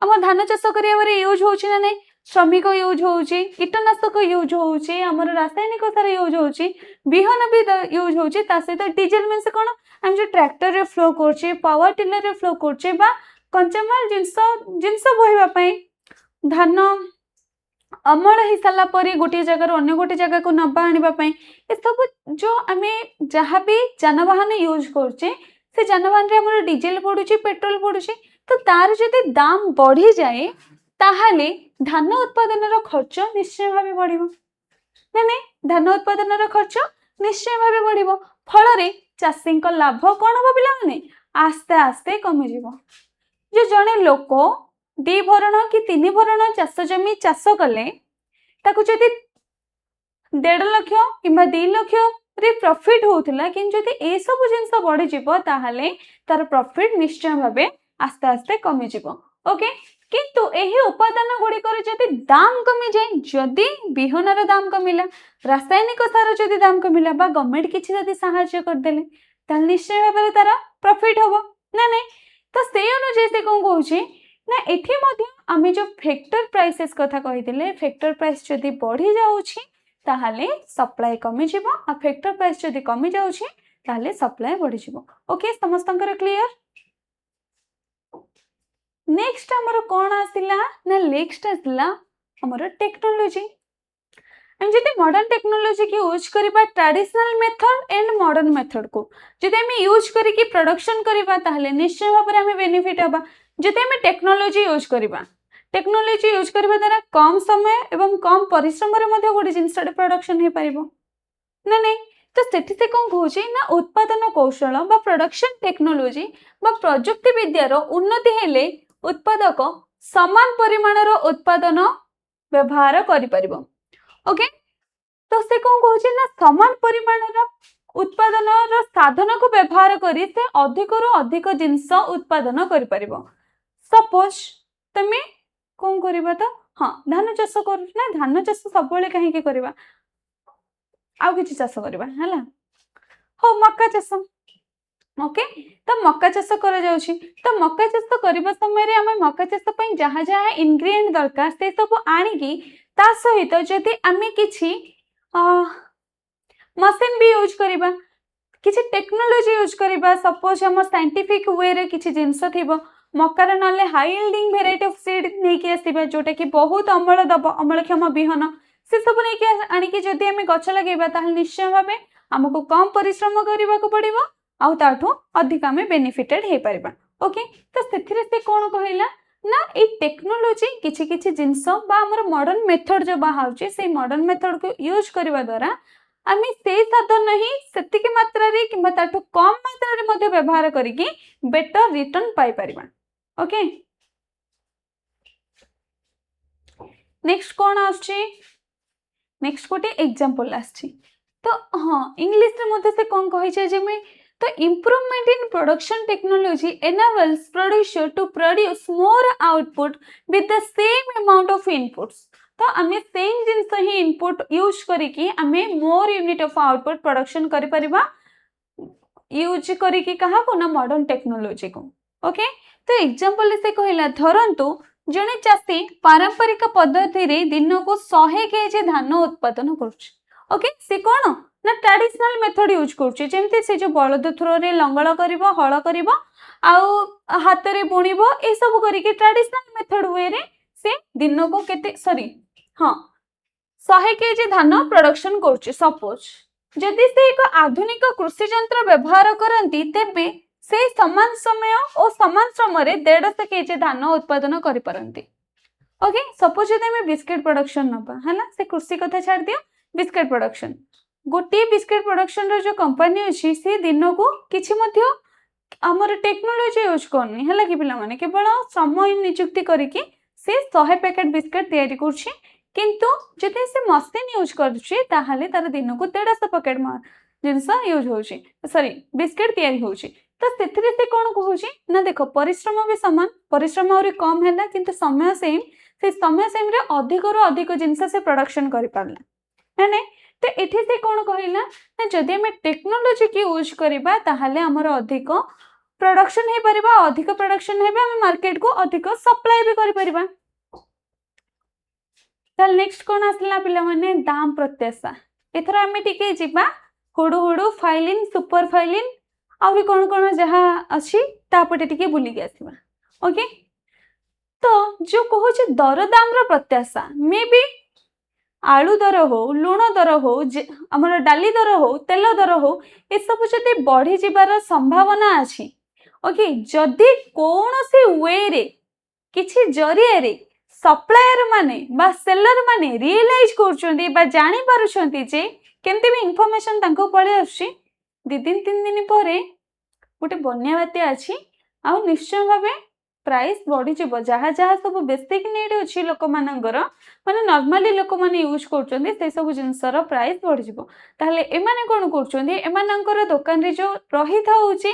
हम धान चाष करिया बारे यूज होछि ना नै श्रमिक यूज होउची कीटनाशक यूज होउची हमर रासायनिक सार यूज होउची बिहन भी यूज होउची ता सहित डीजल मींस कोन हम जो ट्रैक्टर रे फ्लो करछे पावर टिलर रे फ्लो करछे बा कंचमाल जिंस बोहिबा पई धान अमल ही साला परी गोटे जगह अन्य गोटे जगह को नबा आनिबा पई ए सब जो आमे जहां भी जानवाहन यूज करछे से जानवाहन रे हमर डीजल पडुची पेट्रोल पडुची तो तार जदि दाम बढ़ी जाए ताहाले धान उत्पादन खर्च निश्चय भाव बढ़िबो ना नै धान उत्पादन खर्च निश्चय भाव बढ़िबो फल रे चाषी को लाभ कोन हो पिला माने आस्ते आस्ते कमी जीवो जो जने लोक 2 भरण कि 3 भरण चाष जमी चाष कले ताकू जदि 1.5 लाख किंबा 2 लाख रे प्रॉफिट होउथिला कि जदि ए सब जिंस बढ़ी जिवो ताहाले तार प्रॉफिट निश्चय भाबे आस्ते आस्ते कमी जिवो ओके किंतु एही उपादान गुड़िकर जदि दाम कमी जाए जदि बिहनर दाम कमिला रासायनिक सार जदि दाम कमिला बा गवर्नमेंट किछि जदि सहायता कर देले ताल निश्चय भाबे तार प्रॉफिट होबो ना नहीं तो से अनुसार से कौन कहूँ ना एठी मध्य आमे जो फैक्टर प्राइसेस कथा कहिथिले फैक्टर प्राइस जदि बढ़ी जाउछि ताहाले सप्लाई कमी जिवो आ फैक्टर प्राइस जदि कमी जाउछि ताहाले सप्लाई बढ़ी जिवो ओके समस्तंकर क्लियर नेक्स्ट हमर कोन आसिला ना नेक्स्ट आसिला हमर टेक्नोलॉजी हम जदि मॉडर्न टेक्नोलॉजी की यूज करबा traditional method and modern method को जदि हम यूज करी की प्रोडक्शन करबा ताहाले निश्चय भाबरे हमें बेनिफिट होबा जदि हम टेक्नोलॉजी यूज करबा टेक्नोलॉजी यूज करबा द्वारा कम समय एवं कम परिश्रम रे मध्ये गोटे जिंसटे प्रोडक्शन हे परिबो ना नहीं तो सेठी से कौन कहूँ ना उत्पादन कौशल बा प्रोडक्शन टेक्नोलॉजी बा प्रजुक्ति विद्यार उन्नति हेले उत्पादक समान परिमाणर उत्पादन व्यवहार करि परिबो ओके तो से कौन कहूँ ना समान परिमाणर उत्पादन साधन को व्यवहार करी से अधिक रु अधिक जिनस उत्पादन करि परिबो सपोज तमे कौन करबा तो हाँ धान चाष कर ना धान चाष सब बेले कहीं करबा आउ किछि चाष करबा हला हो मक्का चाष ओके तो मक्का चाष करा जाउछि तो मक्का चाष करबा समय रे हमें मक्का चाष पई जहा जहा इंग्रेडिएंट दरकार से सब आनी की ता सहित जदि आमे किछि मशीन भी यूज करबा किछि टेक्नोलॉजी यूज करबा सपोज हम साइंटिफिक वे रे किछि जिंस थिबो मक्कार नाले high yielding variety of seed नहीं कि आसीबा जोटा कि बहुत अमल दब अमलक्षम बिहन से सब नहीं कि आनी कि जदि हमें गछ लगेबा ताहले निश्चय भाबे हमको कम परिश्रम करबा को पड़िबो आउ ताठो अधिक हमें बेनिफिटेड हे परिबा ओके तो सेथिरे से कोन कहिला ना ए टेक्नोलॉजी किछि किछि जिंस बा हमर मॉडर्न मेथड जो बाहाउची से मॉडर्न मेथड को यूज करबा द्वारा आमे से साधन नहीं सेतिक मात्रा रे किबा ताठो कम मात्रा रे मध्ये व्यवहार करिकि बेटर रिटर्न पाई परिबा ओके नेक्स्ट कौन आछी नेक्स्ट गोटे एग्जांपल आछी तो हाँ इंग्लिश रे मध्ये से कौन कहि छै जे में तो improvement in production technology enables producer to produce more output with the same amount of inputs तो आमे सेम जिंस ही इनपुट यूज करिकि आमे मोर यूनिट ऑफ आउटपुट प्रोडक्शन करि परिबा यूज करिकि कहा को ना मॉडर्न टेक्नोलॉजी को ओके तो एग्जांपल से कहला धरंतु जने चासी पारंपरिक पद्धति रे दिन को 100 केजी धान उत्पादन करूछ ओके से कोन ना ट्रेडिशनल मेथड यूज करूछ जेमति से जो बलद थ्रो रे लंगळ करिवो हळ करिवो आउ हाथ रे बुणिबो ए सब करिकि ट्रेडिशनल मेथड वे रे से दिन को केते सॉरी हां 100 केजी धान प्रोडक्शन करूछ सपोज जदि से एक आधुनिक कृषि यंत्र व्यवहार करंती तेबे से समान समय और समान समय 150 केजी धान उत्पादन करि परंती ओके सपोज जदि हम बिस्किट प्रोडक्शन नबा हला से कृषि कथा छाड़ दियो बिस्किट प्रोडक्शन गोटे बिस्किट प्रोडक्शन रो जो कंपनी अछि से दिन को किछि मध्य हमर टेक्नोलॉजी यूज करनी हला कि पिला माने केवल समय नियुक्ति करिकि से 100 पैकेट बिस्किट तैयारी करछि किंतु जदि से मशीन यूज करछि ताहाले तार दिन को 150 पैकेट जिनस यूज होछि सॉरी बिस्किट तैयारी होछि तो सेथिरे से कोन कहूछि ना देखो परिश्रम भी समान परिश्रम और कम हैला किंतु समय सेम रे अधिक रो अधिक जिंस से प्रोडक्शन करि पारला ना तो एठी से कोन कहिला ना जदि हम टेक्नोलॉजी की यूज करबा ताहाले हमर अधिक प्रोडक्शन हे परिबा अधिक प्रोडक्शन हेबा हम मार्केट को अधिक सप्लाई भी करि परिबा तल नेक्स्ट कोन आसला पिला माने दाम प्रत्याशा एथरा हम टिके जिबा हुडु हुडु फाइलिन सुपर फाइलिन आउरी कोन कोन जहा अछि तापटे टिके बुली के आसीबा ओके तो जो कहूछ दर दाम रो प्रत्याशा मे बी आलू दर हो लुण दर हो हमर डाली दर हो तेल दर हो ए सब जति बढ़ी जिबार संभावना अछि ओके जदि कोनोसी वे रे किछि जरिया रे सप्लायर माने बा सेलर माने रियलाइज करछन्ती बा जानि पारुछन्ती जे केमते भी इंफॉर्मेशन तांको पळे आछि 2 दिन 3 दिन परे गोटे बन्या बात्या अछि आ निश्चय भाबे प्राइस बढ़ी जिवो जहाँ जहाँ सब बेसिक नीड अछि लोक मानकर माने नॉर्मली लोक माने यूज करछन्ती से सब जिंसर प्राइस बढ़ी जिवो ताहले एमाने कोन करछन्ती एमानकर दुकान रे जो रही थाउची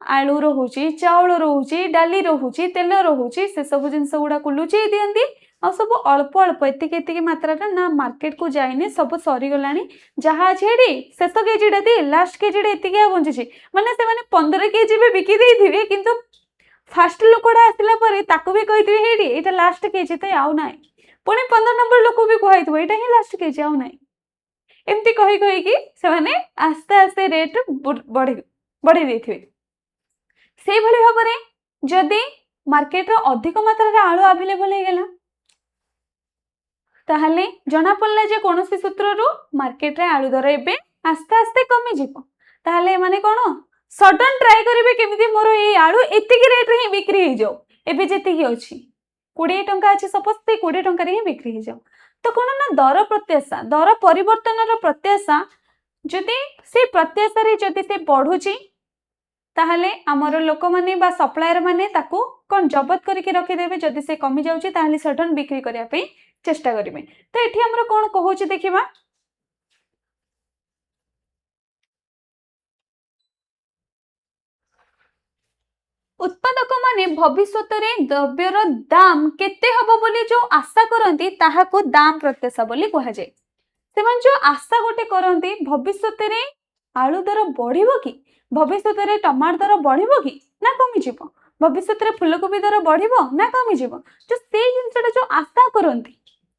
आलू रोचे चाउल रोचे डाली रोचे तेल रोचे से सब जिन गुड़ा लुचेई दिखती आ सब अल्प अल्प एति मात्रा ना मार्केट को जाइने सब सरीगला जहाँ अच्छे शेष केजीटा थी लास्ट केजीटा एति बंची माने से 15 केजी भी बिकी देते किंतु फास्ट लोकटा आसला भी कही ये लास्ट केजी तो आउ ना पुणी 15 नंबर लोक भी कहु यहाँ ही लास्ट केजी आउ ना एमती कही कहीकि से आस्ते आस्ते रेट बढ़े देते से भली भाव में जदि मार्केट रो अधिक मात्रा आलू अवेलेबल हो गला ताहले जना पड़ला जे कोनोसी सूत्ररू मार्केट रे आलू दर एबे आस्ते आस्ते कमी जिवो ताहले माने कोन सडन ट्राई करिवे केमिति मोर ए आलू एतिकी रेट रे ही बिक्री हो जाओ एबे जेतिकी अछि 20 टंका अछि सपोज ते 20 टंका रे ही बिक्री हो जाओ तो कोन ना दर प्रत्याशा दर परिवर्तन रो प्रत्याशा जदि से प्रत्याशा रे जदि से बढ़ुची ताहले आमर लोक माने बा सप्लायर माने ताकू कोन जबत करके रखिदेबे जदि से कमी जाउची ताहले सडन बिक्री करिया पे चेष्टा करिवे तो एठी हमर कोन कहूची देखिबा उत्पादक माने भविष्यत रे द्रव्यर दाम केते हबो बोली जो आशा करंती ताहाको दाम प्रत्याशा बोली कहा जाय सेमान जो आशा गोटे करंती भविष्यत रे आलू दर बढ़िबो कि भविष्यत रे टमाटर दर बढ़िबो कि ना कमी जिवो भविष्यत रे फूलकोबी दर बढ़िबो ना कमी जिवो जो से जिंसटा जो आशा करंती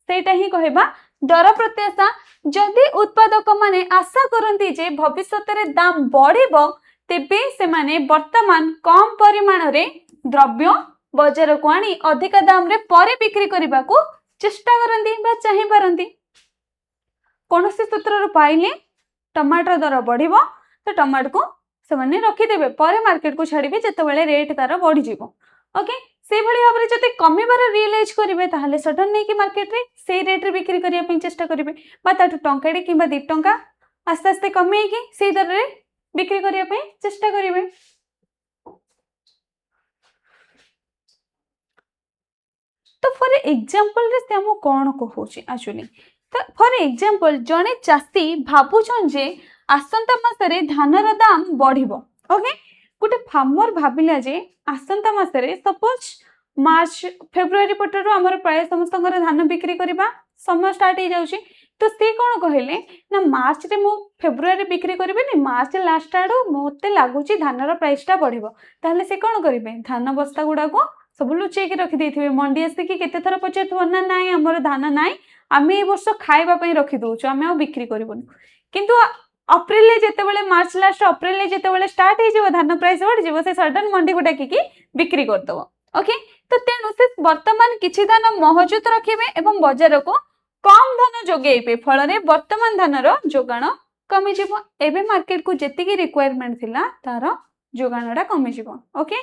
सेटा ही कहबा दर प्रत्याशा जदि उत्पादक माने आशा करंती जे भविष्यत रे दाम बढ़िबो तेबे से माने वर्तमान कम परिमाण रे द्रव्य बाजार को आनी अधिक दाम रे परे बिक्री करबा को चेष्टा करंती बा चाहि पारंती कोनोसी सूत्र पाइले टमाटर दर बढ़िबो तो टमाटर को से माने रखी देबे परे मार्केट को छाड़िबे जते बेले रेट तार बढ़ी जिवो ओके से भली भाबरे जते कमीबार रियलाइज करिवे ताहले सडन नै कि मार्केट रे से रेट रे बिक्री करिया पे चेष्टा करिवे बा ताटू टंकाडी किबा 2 टंका आस्ते आस्ते कमे कि से दर रे बिक्री करिया पे चेष्टा करिवे तो फॉर एग्जांपल रे से हम कोन कहूची एक्चुअली तो फॉर एग्जांपल जने चासी भाबुछन जे आसंता मासरे धानर दाम बढ़िबो ओके गोटे फार्मर भाबिला जे आसंता मासरे सपोज मार्च फेब्रुआरी पटरो हमर प्राय समस्तकर धान बिक्री करबा समय स्टार्ट हो जाउची तो से कोन कहले ना मार्च रे मु फेब्रुआरी बिक्री करबे नि मार्च लास्ट आडो मोते लागुची धानर प्राइसटा बढ़िबो ताहले से कोन करिवे धान बस्ता गुडा को सब लुचे के रखि देथिबे मंडी आसी कि केते थरा पचेथो ना नाइ हमर धान नाइ आमे ए वर्ष खाइबा पई रखि दोछु आमे आ बिक्री करबोन किंतु अप्रैल ले जेते बेले मार्च लास्ट अप्रैल ले जेते बेले स्टार्ट हे जेबो धान प्राइस बढ़ जेबो से सडन मंडी गुडा की बिक्री कर दबो ओके तो तेनु से वर्तमान किछि धान महजूद रखिबे एवं बाजार को कम धान जोगेइबे फल रे वर्तमान धानर जोगाण कमी जिवो एबे मार्केट को जेति की रिक्वायरमेंट थिला तार जोगाणडा कमी जिवो ओके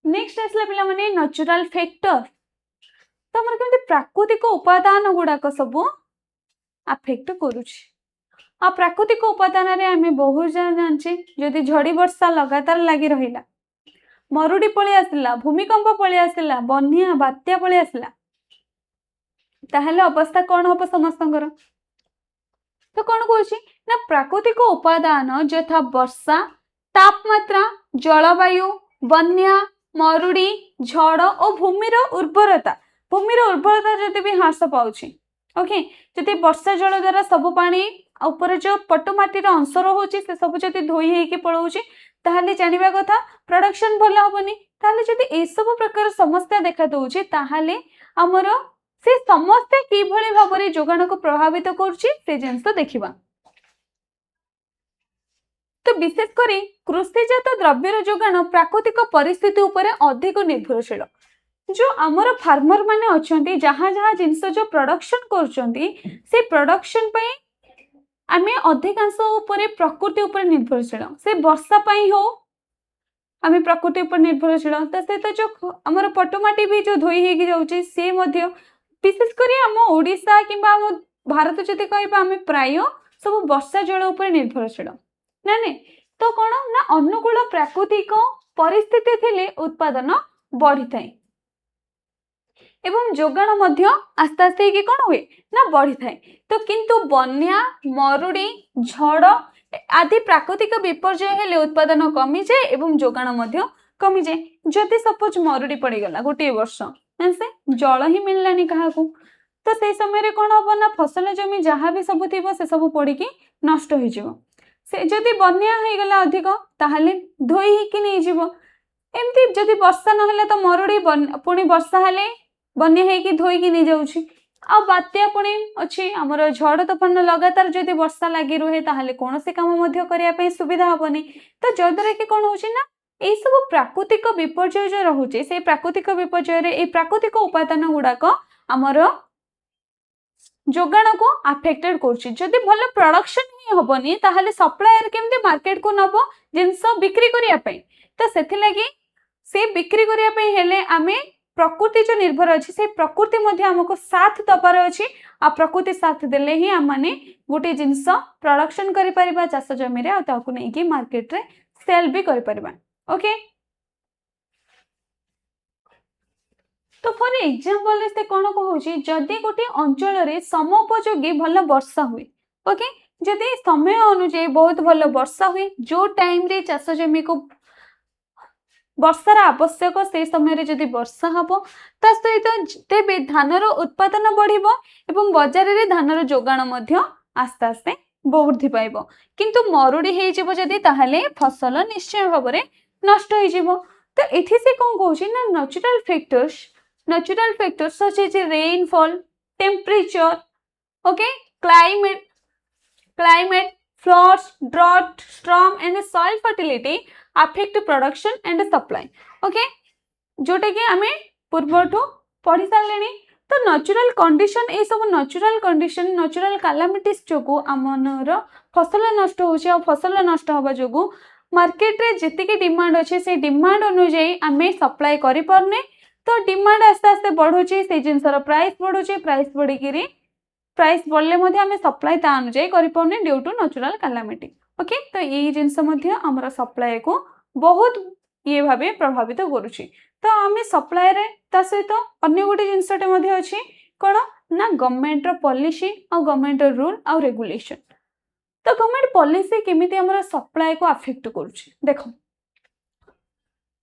नेक्स्ट आसला पिला माने नेचुरल फैक्टर तो हमर केमते प्राकृतिक उपादान गुडाक सब अफेक्ट करूछि आ प्राकृतिक उपादान रे हमें बहुत जानछे जदि झड़ी वर्षा लगातार लागि रहिला मरुडी पळी आसला भूमिकंप पळी आसला बन्या बात्या पळी आसला ताहले अवस्था कोन हो समस्तंकर तो कोन कहूछि ना प्राकृतिक उपादान यथा वर्षा तापमात्रा जलवायु बन्या मरुडी झड़ और भूमिर उर्वरता जति भी ह्रास पाउछि ओके जति वर्षा जल द्वारा सब पानी ऊपर जो पटुमाटीर अंश रोचे से सब जति धोई होइके पळौछि ताहले जानिबा कथा प्रोडक्शन भलो हबनी ताहले जति ए सब प्रकार समस्या देखा दउछि ताहले हमर से समस्या की भली भाबरे जोगाण को प्रभावित करछि से जिंस देखिबा तो विशेष करी कृषिजात द्रव्यर जोगाण प्राकृतिक परिस्थिति उपरे अधिक निर्भरशील जो आमर फार्मर माने अछंती जहाँ जहाँ जिनस जो प्रोडक्शन करछंती से प्रोडक्शन पई आमे अधिकांश उपरे प्रकृति उपरे निर्भरशील से वर्षा पई हो आमे प्रकृति उपर निर्भरशील त से तो जो आमर पटुमाटी भी जो धोई हेगी जाउची से मध्य विशेष करी आम ओडिसा किबा आम भारत जति कहबा आमे प्राय सब वर्षा जल उपर निर्भरशील ना ने तो कौन ना अनुकूल प्राकृतिक परिस्थिति थिले उत्पादन बढ़ी थाए एवं जोगाण मध्य आस्ते आस्ते कि कौन हुए ना बढ़ी थाए। तो किंतु बन्या मरुड़ी झड़ आदि प्राकृतिक विपर्यय हेले उत्पादन कमी जाए एवं जोगाण मध्य कमी जाए। जदि सपोज मरुड़ी पड़गला गोटे वर्ष से जल ही मिललानी क्या तो से समय कौन हम ना फसल जमी जहाँ भी सब थी से सब पड़ी नष्ट हो से जदि बन्या हो गला अधिक ताहले धोई ही नहीं जीव एमती जदि वर्षा ना तो मरुड़ी पुणी वर्षा हेले बन्या होगी धोईकी नहीं जाऊँ आ बात्या पुणी अच्छी आमर झड़ तोफान लगातार जदि वर्षा लगी रुहे ताहले कौन से काम करने सुविधा हेनी। तो जद्वारा कि कौन होची ना यही सब प्राकृतिक विपर्यय जो रोचे से प्राकृतिक विपर्यय प्राकृतिक उपादान गुड़ाक आमर जोगाण को आफेक्टेड कर भल प्रोडक्शन ही हेनी ताहले सप्लायर केमती मार्केट को नब जिनस बिक्री करने तो से बिक्री करने हेले आमे प्रकृति जो निर्भर अच्छी से प्रकृति मध्य हमको साथ दबार अच्छी आ प्रकृति साथ देले ही आम मैंने गोटे जिनस प्रोडक्शन करिपरिबा चाष जमी नहीं मार्केट रे सेल भी करिपरिबा। ओके तो फॉर एग्जांपल से कौन कहूँ जदि गोटे अंचल रे समोपयोगी भल वर्षा हुए ओके जदि समय अनुଯାयी बहुत भल वर्षा हुए जो टाइम रे चाष जमी को वर्षार आवश्यक से समय जदि वर्षा हम ता सहित तेबे धानर उत्पादन बढ़िबो एवं बाजार रे धानर जोगाण मध्य आस्ते आस्ते वृद्धि पाइब किंतु मरुड़ी हे जिवो जदि ताहले फसल निश्चय भाव में नष्ट हो जिवो। तो एथि से कौन कहूँ ना natural factors such as rainfall temperature okay climate floods drought storm and soil fertility affect production and supply okay जोटा कि आमे पूर्वठू पढ़ी सारे। तो नेचुरल कंडीशन ये सब नेचुरल कंडीशन नेचुरल कैलामिटीज जो आमर फसल नष्ट हो फसल नष्ट हवा जो मार्केट रे जितकी डिमांड अच्छे से डिमांड अनुଯାयी आमे सप्लाई करि परने। तो डिमांड आस्ते आस्ते बढ़ुची से जिनसर प्राइस बढ़ुची प्राइस बढ़िकी प्राइस बढ़ले आमे सप्लाई ता अनुଯାयी करि परने due to natural calamity. Okay तो यही जिनस आमर सप्लाई को बहुत ये भाव प्रभावित करुच्ची। तो आम सप्लाई सहित अन्य गोटे जिनसटे अच्छी कौन ना गवर्नमेंट पॉलिसी और गवर्नमेंट रूल और रेगुलेशन। तो गवर्नमेंट पॉलिसी केमिति आमर सप्लाई को अफेक्ट करुच्ची देख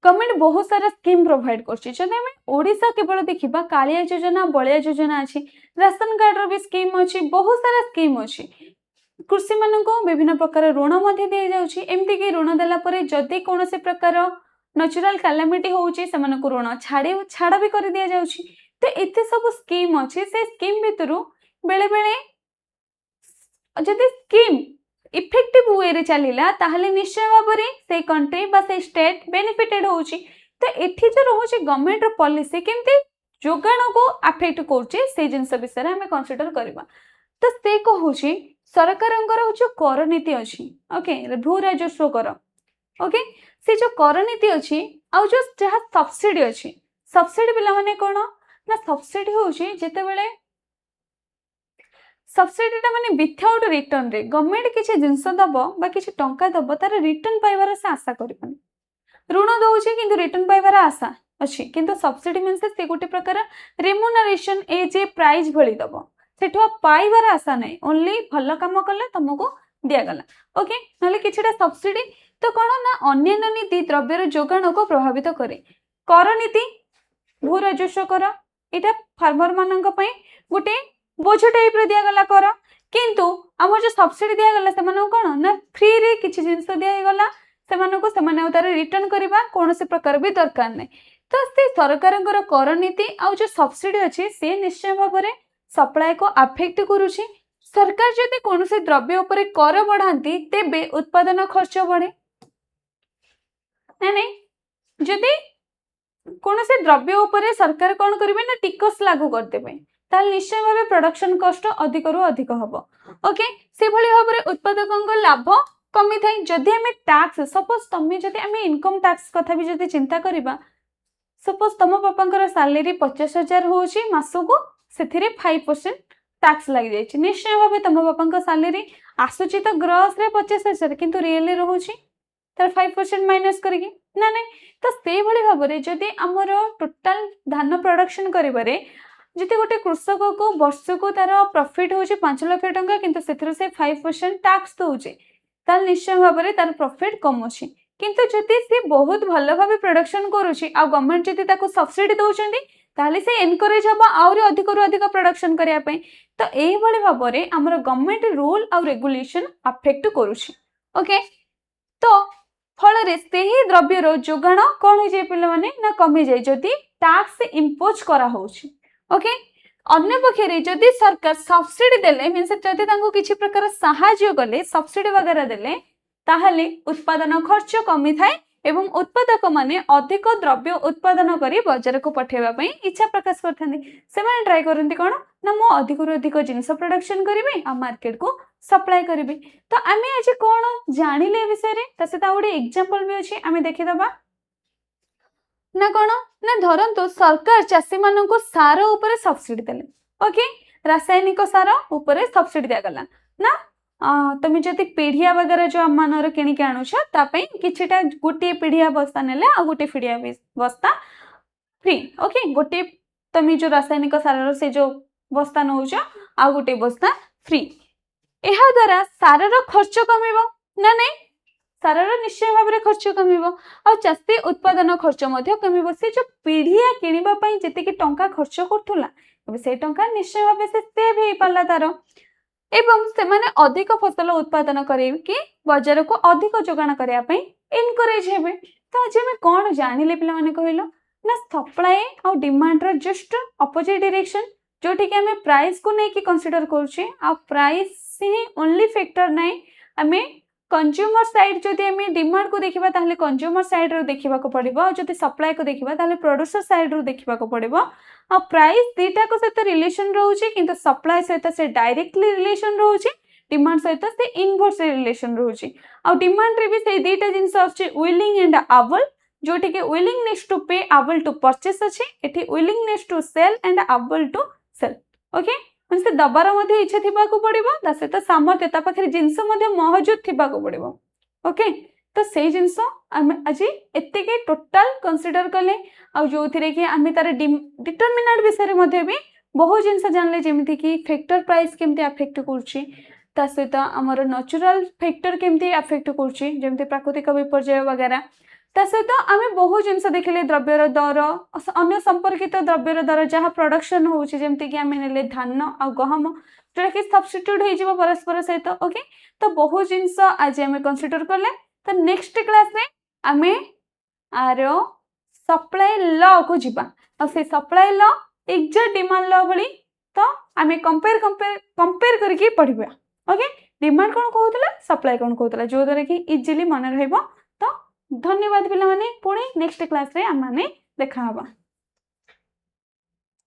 गवर्नमेंट बहुत सारा स्कीम प्रोवाइड करछी केवल देखा कालिया योजना बलिया योजना अच्छी राशन कार्ड भी स्कीम अच्छी बहुत सारा स्कीम अच्छी कृषि मान को विभिन्न प्रकार ऋण दि जाउछि एमती कि ऋण देला परे जदि कौन से प्रकार नेचुरल कैलामिटी होउछि सेमान को ऋण छाड़ भी कर दि जाउछि। तो एते सब स्कीम अच्छी से स्कीम भितर बेले बेले जदि स्कीम इफेक्टिव वे रे चलिला ताहले निश्चय भाव में से कंट्री बा से स्टेट बेनिफिटेड होउछि। तो एठी जो रोचे गवर्नमेंट रो पॉलिसी केमती जोगाण को अफेक्ट करछि से जिंस विषय रे हमें कंसीडर करबा। तो से कहूछि सरकार जो कर नीति अच्छी ओके भू राजस्व कर ओके से जो कर नीति अच्छी आ जो जहाँ सब्सिडी अच्छी सब्सिडी पिला माने कौन ना सब्सिडी होउछि जेते बेले सब्सिडीटा माने विथआउट रिटर्न रे गवर्नमेंट किसी जिनस दब बा किसी टंका दब तार रिटर्न पाइबार से आशा करबनी ऋण दउछि किंतु रिटर्न पाइबार आशा अच्छी किंतु सब्सिडी मीन्स से गोटे प्रकार रेम्युनरेशन ए जे प्राइज भली दब सेठा पाइबार आशा नहीं ओनली भल कम कले तुमको दिगला ओके ना कि सब्सिडी। तो कौन ना अन्य नीति द्रव्यर जोगाण को प्रभावित करे कर नीति भू राजस्व कर यहाँ फार्मर मान गोटे बोझ टाइप दिगला कर किंतु आम जो सब्सिडी दिगला से कौन ना फ्री रे किसी जिनस दिगला से तार रिटर्न करवा कौन से प्रकार भी दरकार नहीं। तो से सरकार कर नीति आ जो सब्सिडी अच्छी सी निश्चय भाव में सप्लाई को अफेक्ट करुछि। सरकार जदि कौन से द्रव्य उपरे कर बढ़ाती तेबे उत्पादन खर्च बढ़े नहीं जदि कौन से द्रव्य उपरे सरकार कौन करेंगे ना टिकस लागू करदेवे ताल निश्चय भाव प्रोडक्शन कॉस्ट अधिक रु अधिक हम ओके से भली भाव में उत्पादकों लाभ कमी थाए। जदि आम टैक्स सपोज तुम्हें जदि आम इनकम टैक्स कथा भी जदि चिंता करवा सपोज तुम पापा सैलरी 50,000 होची मासको से 5% टैक्स लग जाए निश्चय भाव तुम बापा सैलरी आसूची तो ग्रॉस रे 50,000 किंतु रियली रोची तार 5% माइनस करके ना नहीं तो से भली भाव में जदि आमर टोटाल धान प्रोडक्शन करिबारे जदि गोटे कृषक को वर्ष को तार प्रॉफिट होचे 5 लाख टंका किंतु सेथिर से 5% टैक्स दउचे ताल निश्चय भाव में तार प्रॉफिट कम अछि किंतु जदि से बहुत भल भाव प्रोडक्शन करूची आ गवर्नमेंट जदि ताको सब्सिडी दउचंदी ताले से एनकरेज हबा आउरी अधिक रु अधिक प्रोडक्शन करिया पई तो एही भली भाव में हमर गवर्नमेंट रूल आ रेगुलेशन अफेक्ट करूची ओके तो फल से ही द्रव्यर जोगाण कौन हो जाए पिला माने ना कमी जाए जदि टैक्स इम्पोज करा होची ओके अन्य पक्षरे जदि सरकार सब्सिडी देले मीन्स जदि तांको किछि प्रकार सहाय्य कले सब्सिडी वगैरह देले ताहले उत्पादन खर्च कमी थाए एवं उत्पादक माने अधिक द्रव्य उत्पादन करी बाजार को पठेबा पई इच्छा प्रकाश करथांदी से माने ट्राई करंती कोन ना मो अधिक रु अधिक जिंस प्रोडक्शन करिवे आ मार्केट को सप्लाई करिवे तो आमे आज कोन जानिले विषय रे तसे ता गोटे एग्जांपल भी अछि आमे देखि दबा ना कोन ना धरंतु सरकार चासी मानन को सार ऊपर सब्सिडी देले ओके रासायनिक सार ऊपर सब्सिडी दिया गला ना तुम जदि पीढ़िया वगैरह जो आम किणी आणुछ किछिटा गोटे पीढ़िया बस्ता नेले आ गोटे पीढ़िया बस्ता फ्री ओके गोटे तुम जो रासायनिक सार से जो बस्ता नौच आ गोटे बस्ता फ्री यह द्वारा सार खर्च कमिबो ना नहीं सार निश्चय भाव में खर्च कमिबो आ चाषी उत्पादन खर्च कमिबो से जो पीढ़िया किनिबा पई जतिकि टंका खर्च करथुला से टंका निश्चय भाव से सेव हो पाला तार एवं से माने अधिक फसल उत्पादन करेकि बाजार को अधिक जोगाण करने पे इनकरेज हेबे तो आज आम कौन जानिले पिला माने कहलो ना सप्लाई आ डिमांड रो जस्ट अपोजिट डायरेक्शन जोठी कि आम प्राइस को नहीं कि कंसीडर करूचे आ प्राइस ही ओनली फैक्टर नहीं आम कंज्यूमर साइड जदि आम डिमांड को देखिबा ताहले कंज्यूमर साइड रो देखिबा को पड़िबो आ जदि सप्लाई को देखिबा ताहले प्रोड्यूसर साइड रो देखिबा को पड़िबो आ प्राइस दीटा को सहित रिलेशन रोचे किंतु सप्लाई सहित से डायरेक्टली रिलेशन रोचे डिमांड सहित से इनवर्स रिलेशन रोचे आ डिमांड रे भी से दीटा जिंस आछे विलिंग एंड एबल जोठी के willingness to pay able to purchase अछि एठी willingness to sell and able to sell okay से दबार मध्ये इच्छा थिबा को पड़िबो ता सहित सामर्थ्य ता पाखरे जिंस मध्ये मौजूद थिबा को पड़िबो ओके तो से जिंस आम आज एते के टोटल कंसीडर कले आ जो थिरे कि आम तार डिटरमिनेंट विषय मध्ये भी बहुत जिंस जानले जेमिति कि फैक्टर प्राइस केमते अफेक्ट करछि ता सहित हमर नेचुरल फैक्टर केमते अफेक्ट करछि जेमिति प्राकृतिक विपर्यय वगैरह ता सहित आम बहुत जिनस देखिले द्रव्यर दर अन्य संपर्कित द्रव्यर दर जहाँ प्रोडक्शन होउछि जेमति कि आम नेले धान आ गहम जोटा कि सब्स्टिट्यूट हो जिवो परस्पर सहित ओके तो बहुत जिनस आज आम कंसीडर करले तो नेक्स्ट क्लास में आम आरो सप्लाई लॉ को जिबा आ से supply law exact demand law भली तो आम कंपेयर करके पढ़िबा ओके डिमांड कोन कहउतला सप्लाई कोन कहउतला जो द्वारा कि इजीली मन रहइबो तो धन्यवाद पिला माने पुणी नेक्स्ट क्लास रे आम माने देखा हबा।